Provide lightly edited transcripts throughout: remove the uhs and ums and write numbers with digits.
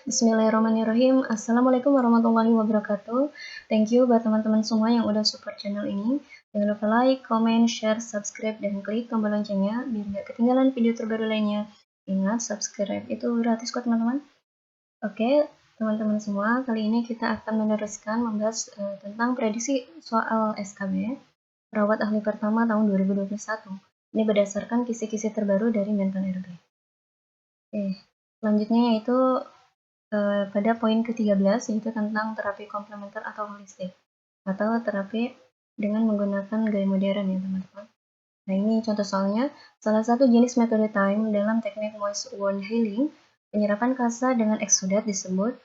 Bismillahirrahmanirrahim. Assalamualaikum warahmatullahi wabarakatuh. Thank you buat teman-teman semua yang udah support channel ini. Jangan lupa like, comment, share, subscribe, dan klik tombol loncengnya biar nggak ketinggalan video terbaru lainnya. Ingat, subscribe itu gratis kok teman-teman. Oke, teman-teman semua, kali ini kita akan meneruskan membahas tentang prediksi soal SKB Perawat Ahli Pertama tahun 2021. Ini berdasarkan kisi-kisi terbaru dari Menpan RB. Oke, selanjutnya yaitu pada poin ke-13 yaitu tentang terapi komplementer atau holistik atau terapi dengan menggunakan gaya modern ya teman-teman. Nah ini contoh soalnya, salah satu jenis metode time dalam teknik moist wound healing, penyerapan kasa dengan eksudat disebut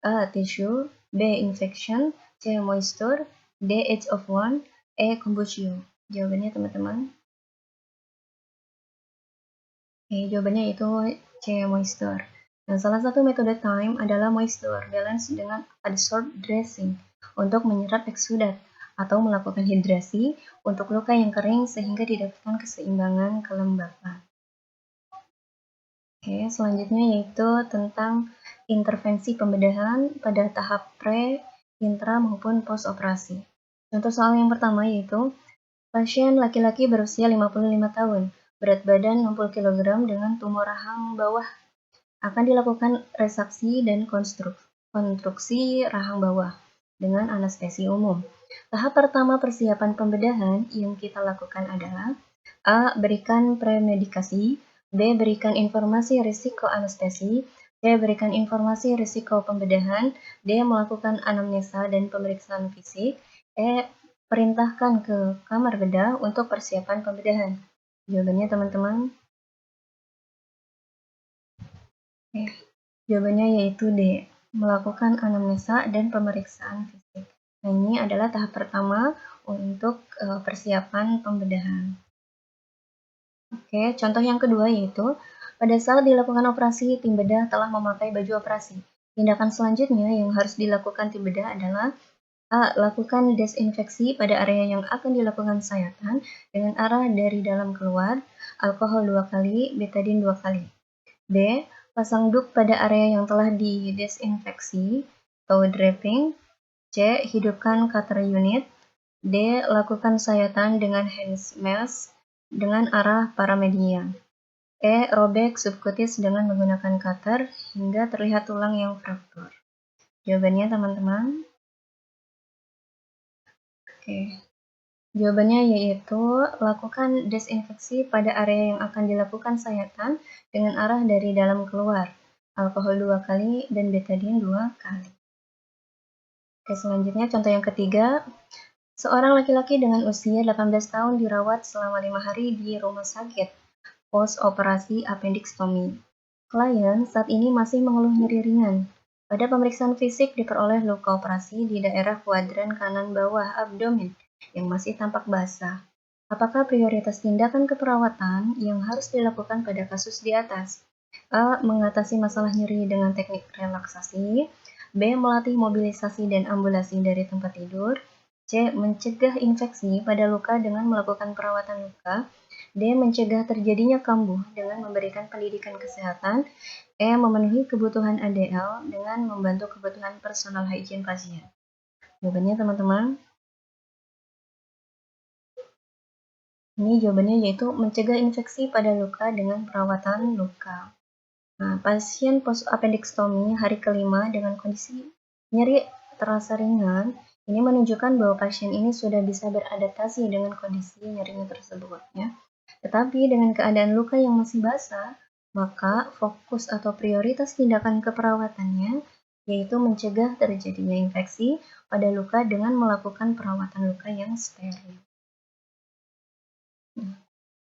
A. Tissue, B. Infection, C. Moisture, D. Edge of wound, E. Combustion. Jawabannya teman-teman. Jawabannya itu C. Moisture. Nah, salah satu metode time adalah moisture balance dengan adsorb dressing untuk menyerap eksudat atau melakukan hidrasi untuk luka yang kering sehingga didapatkan keseimbangan kelembapan. Oke, selanjutnya yaitu tentang intervensi pembedahan pada tahap pre, intra maupun post operasi. Contoh soal yang pertama yaitu pasien laki-laki berusia 55 tahun, berat badan 60 kg dengan tumor rahang bawah. Akan dilakukan resaksi dan konstruksi rahang bawah dengan anestesi umum. Tahap pertama persiapan pembedahan yang kita lakukan adalah A. Berikan premedikasi, B. Berikan informasi risiko anestesi, C. Berikan informasi risiko pembedahan, D. Melakukan anamnesa dan pemeriksaan fisik, E. Perintahkan ke kamar bedah untuk persiapan pembedahan. Jawabannya teman-teman. Jawabannya yaitu D. Melakukan anamnesa dan pemeriksaan fisik. Nah, ini adalah tahap pertama untuk persiapan pembedahan. Oke, contoh yang kedua yaitu pada saat dilakukan operasi, tim bedah telah memakai baju operasi. Tindakan selanjutnya yang harus dilakukan tim bedah adalah A. Lakukan desinfeksi pada area yang akan dilakukan sayatan dengan arah dari dalam keluar, alkohol 2 kali, betadine 2 kali. B. Pasang duk pada area yang telah didesinfeksi atau draping. C. Hidupkan cutter unit. D. Lakukan sayatan dengan hand mask dengan arah paramedia. E. Robek subkutis dengan menggunakan cutter hingga terlihat tulang yang fraktur. Jawabannya teman-teman. Oke. Jawabannya yaitu lakukan desinfeksi pada area yang akan dilakukan sayatan dengan arah dari dalam keluar, alkohol 2 kali dan betadine 2 kali. Oke, selanjutnya contoh yang ketiga, seorang laki-laki dengan usia 18 tahun dirawat selama 5 hari di rumah sakit post operasi appendektomi. Klien saat ini masih mengeluh nyeri ringan. Pada pemeriksaan fisik diperoleh luka operasi di daerah kuadran kanan bawah abdomen yang masih tampak basah. Apakah prioritas tindakan keperawatan yang harus dilakukan pada kasus di atas? A. Mengatasi masalah nyeri dengan teknik relaksasi. B. Melatih mobilisasi dan ambulasi dari tempat tidur. C. Mencegah infeksi pada luka dengan melakukan perawatan luka. D. Mencegah terjadinya kambuh dengan memberikan pendidikan kesehatan. E. Memenuhi kebutuhan ADL dengan membantu kebutuhan personal hygiene pasien. Jawabannya teman-teman. Ini jawabannya yaitu mencegah infeksi pada luka dengan perawatan luka. Nah, pasien post appendektomi hari kelima dengan kondisi nyeri terasa ringan, ini menunjukkan bahwa pasien ini sudah bisa beradaptasi dengan kondisi nyerinya tersebut ya. Tetapi dengan keadaan luka yang masih basah, maka fokus atau prioritas tindakan keperawatannya yaitu mencegah terjadinya infeksi pada luka dengan melakukan perawatan luka yang steril.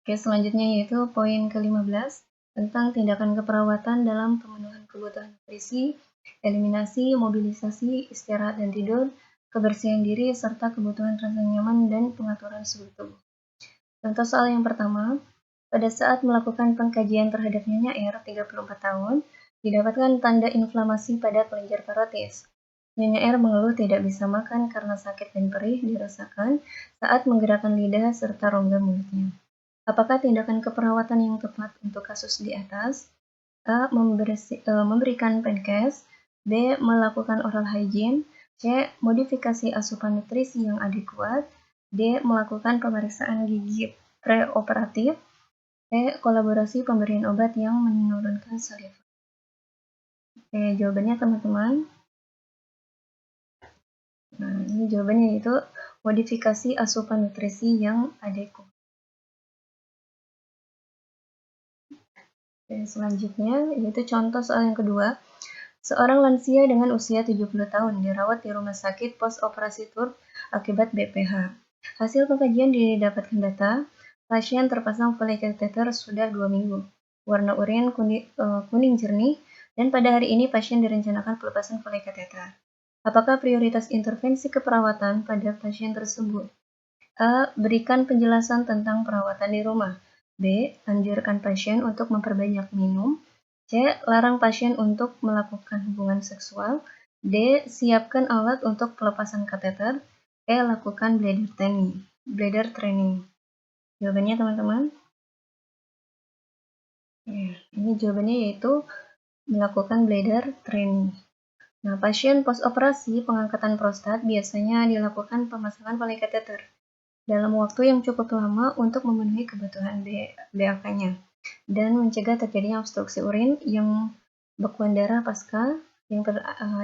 Oke, selanjutnya yaitu poin ke-15 tentang tindakan keperawatan dalam pemenuhan kebutuhan nutrisi, eliminasi, mobilisasi, istirahat dan tidur, kebersihan diri, serta kebutuhan rasa nyaman dan pengaturan suhu tubuh. Contoh soal yang pertama, pada saat melakukan pengkajian terhadap Nyonya R, 34 tahun, didapatkan tanda inflamasi pada kelenjar parotis. Nyonya R mengeluh tidak bisa makan karena sakit dan perih dirasakan saat menggerakkan lidah serta rongga mulutnya. Apakah tindakan keperawatan yang tepat untuk kasus di atas? A. Memberikan Pankes, B. Melakukan oral hygiene, C. Modifikasi asupan nutrisi yang adekuat, D. Melakukan pemeriksaan gigi preoperatif, E. Kolaborasi pemberian obat yang menurunkan saliva. Oke, jawabannya teman-teman. Nah, ini jawabannya yaitu modifikasi asupan nutrisi yang adekuat. Oke, selanjutnya yaitu contoh soal yang kedua. Seorang lansia dengan usia 70 tahun dirawat di rumah sakit pos-operasi TURP akibat BPH. Hasil pengkajian didapatkan data, pasien terpasang Foley catheter sudah 2 minggu. Warna urin kuning jernih, dan pada hari ini pasien direncanakan pelepasan Foley catheter. Apakah prioritas intervensi keperawatan pada pasien tersebut? A. Berikan penjelasan tentang perawatan di rumah. B. Anjurkan pasien untuk memperbanyak minum. C. Larang pasien untuk melakukan hubungan seksual. D. Siapkan alat untuk pelepasan kateter. E. Lakukan bladder training. Jawabannya teman-teman? Ini jawabannya yaitu melakukan bladder training. Nah, pasien post-operasi pengangkatan prostat biasanya dilakukan pemasangan Foley catheter dalam waktu yang cukup lama untuk memenuhi kebutuhan BAK-nya dan mencegah terjadinya obstruksi urin yang bekuan darah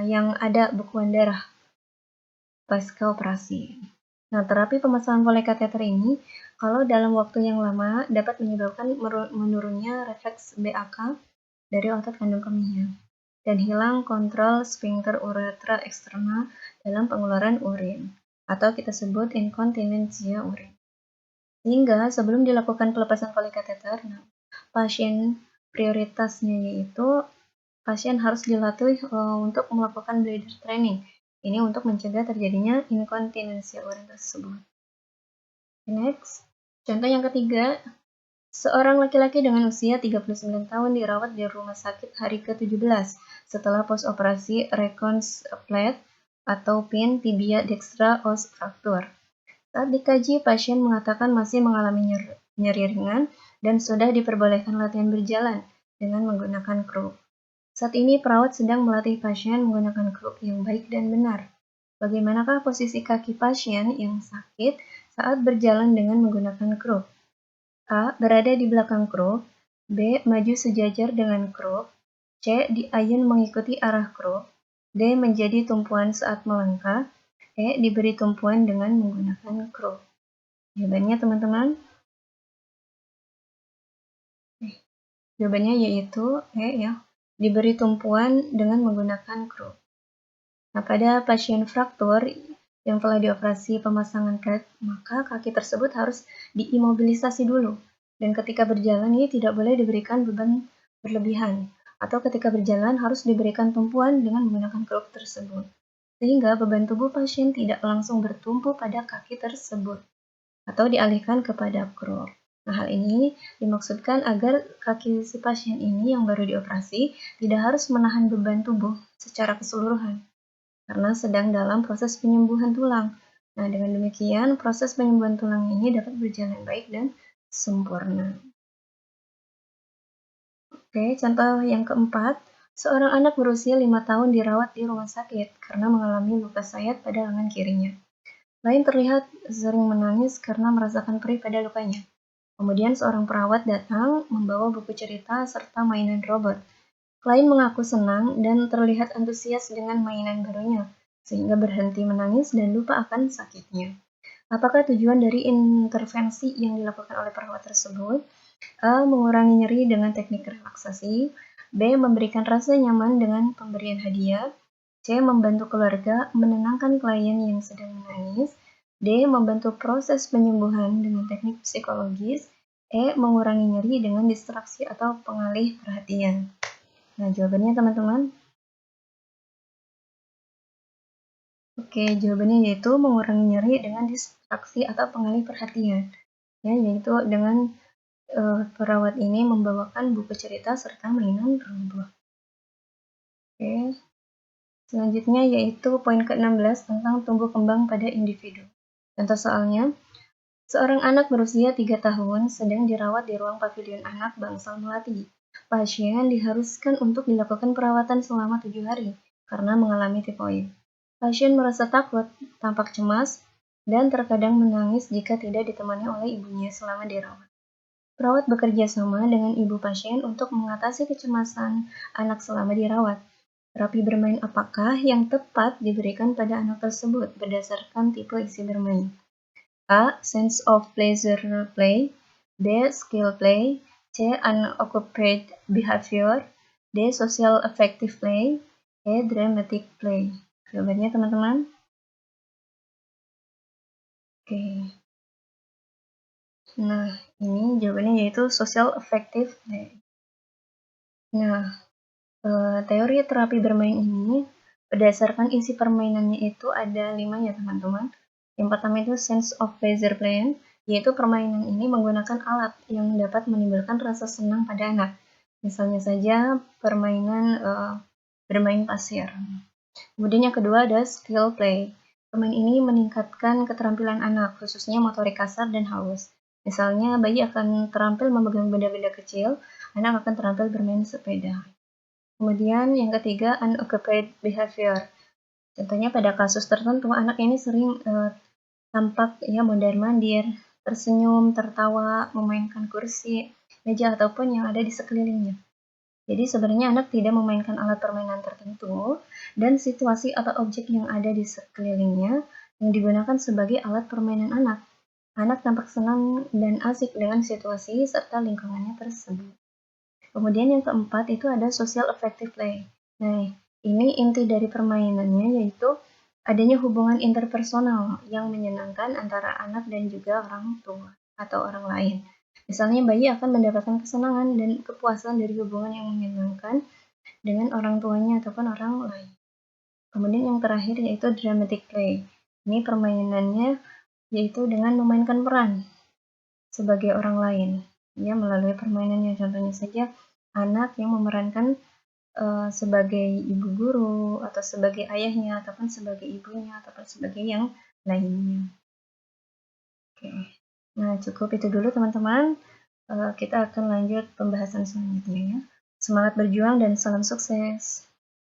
yang ada bekuan darah pasca operasi. Nah, terapi pemasangan Foley catheter ini kalau dalam waktu yang lama dapat menyebabkan menurunnya refleks BAK dari otot kandung kemihnya dan hilang kontrol sphincter uretra eksternal dalam pengeluaran urin, atau kita sebut inkontinensia urin. Sehingga sebelum dilakukan pelepasan Foley catheter, pasien prioritasnya yaitu pasien harus dilatih untuk melakukan bladder training. Ini untuk mencegah terjadinya inkontinensia urin tersebut. Next, contoh yang ketiga, seorang laki-laki dengan usia 39 tahun dirawat di rumah sakit hari ke-17 setelah post-operasi reconsplant atau PIN tibia dextra os fracture. Saat dikaji, pasien mengatakan masih mengalami nyeri ringan dan sudah diperbolehkan latihan berjalan dengan menggunakan kruk. Saat ini perawat sedang melatih pasien menggunakan kruk yang baik dan benar. Bagaimanakah posisi kaki pasien yang sakit saat berjalan dengan menggunakan kruk? A. Berada di belakang kruk. B. Maju sejajar dengan kruk. C. Diayun mengikuti arah kruk. D. Menjadi tumpuan saat melangkah. E. Diberi tumpuan dengan menggunakan kruk. Jawabannya teman-teman? Jawabannya yaitu E ya. Diberi tumpuan dengan menggunakan kruk. Nah, pada pasien fraktur yang telah dioperasi pemasangan CAT, maka kaki tersebut harus diimobilisasi dulu. Dan ketika berjalan ini tidak boleh diberikan beban berlebihan. Atau ketika berjalan harus diberikan tumpuan dengan menggunakan kruk tersebut. Sehingga beban tubuh pasien tidak langsung bertumpu pada kaki tersebut. Atau dialihkan kepada kruk. Nah, hal ini dimaksudkan agar kaki si pasien ini yang baru dioperasi tidak harus menahan beban tubuh secara keseluruhan karena sedang dalam proses penyembuhan tulang. Nah, dengan demikian proses penyembuhan tulang ini dapat berjalan baik dan sempurna. Oke, contoh yang keempat, seorang anak berusia 5 tahun dirawat di rumah sakit karena mengalami luka sayat pada lengan kirinya. Lain terlihat sering menangis karena merasakan perih pada lukanya. Kemudian seorang perawat datang membawa buku cerita serta mainan robot. Klien mengaku senang dan terlihat antusias dengan mainan barunya, sehingga berhenti menangis dan lupa akan sakitnya. Apakah tujuan dari intervensi yang dilakukan oleh perawat tersebut? A. Mengurangi nyeri dengan teknik relaksasi. B. Memberikan rasa nyaman dengan pemberian hadiah. C. Membantu keluarga menenangkan klien yang sedang menangis. D. Membantu proses penyembuhan dengan teknik psikologis. E. Mengurangi nyeri dengan distraksi atau pengalih perhatian. Nah, jawabannya teman-teman. Oke, jawabannya yaitu mengurangi nyeri dengan distraksi atau pengalih perhatian. Ya, yaitu dengan perawat ini membawakan buku cerita serta mainan robot. Oke. Selanjutnya yaitu poin ke-16 tentang tumbuh kembang pada individu. Contoh soalnya, seorang anak berusia 3 tahun sedang dirawat di ruang pavilion anak Bangsal Melati. Pasien diharuskan untuk dilakukan perawatan selama 7 hari karena mengalami tifoid. Pasien merasa takut, tampak cemas, dan terkadang menangis jika tidak ditemani oleh ibunya selama dirawat. Perawat bekerja sama dengan ibu pasien untuk mengatasi kecemasan anak selama dirawat. Terapi bermain apakah yang tepat diberikan pada anak tersebut berdasarkan tipe isi bermain? A. Sense of pleasure play. B. Skill play. C. Unoccupied behavior. D. Social affective play. E. Dramatic play. Jawabannya teman-teman? Oke. Nah, ini jawabannya yaitu social affective play. Nah, teori terapi bermain ini berdasarkan isi permainannya itu ada 5 ya teman-teman. Yang pertama itu sense of pleasure play, yaitu permainan ini menggunakan alat yang dapat menimbulkan rasa senang pada anak. Misalnya saja permainan bermain pasir. Kemudian yang kedua ada skill play. Permainan ini meningkatkan keterampilan anak, khususnya motorik kasar dan halus. Misalnya bayi akan terampil memegang benda-benda kecil, anak akan terampil bermain sepeda. Kemudian yang ketiga, unoccupied behavior. Contohnya pada kasus tertentu, anak ini sering tampak ya mondar-mandir, tersenyum, tertawa, memainkan kursi, meja, ataupun yang ada di sekelilingnya. Jadi sebenarnya anak tidak memainkan alat permainan tertentu, dan situasi atau objek yang ada di sekelilingnya yang digunakan sebagai alat permainan anak. Anak tampak senang dan asik dengan situasi serta lingkungannya tersebut. Kemudian yang keempat itu ada social affective play. Nah, ini inti dari permainannya yaitu adanya hubungan interpersonal yang menyenangkan antara anak dan juga orang tua atau orang lain. Misalnya bayi akan mendapatkan kesenangan dan kepuasan dari hubungan yang menyenangkan dengan orang tuanya ataupun orang lain. Kemudian yang terakhir yaitu dramatic play. Ini permainannya yaitu dengan memainkan peran sebagai orang lain. Ya, melalui permainannya contohnya saja anak yang memerankan sebagai ibu guru atau sebagai ayahnya ataupun sebagai ibunya ataupun sebagai yang lainnya. Oke. Nah, cukup itu dulu teman-teman. Kita akan lanjut pembahasan selanjutnya ya. Semangat berjuang dan salam sukses.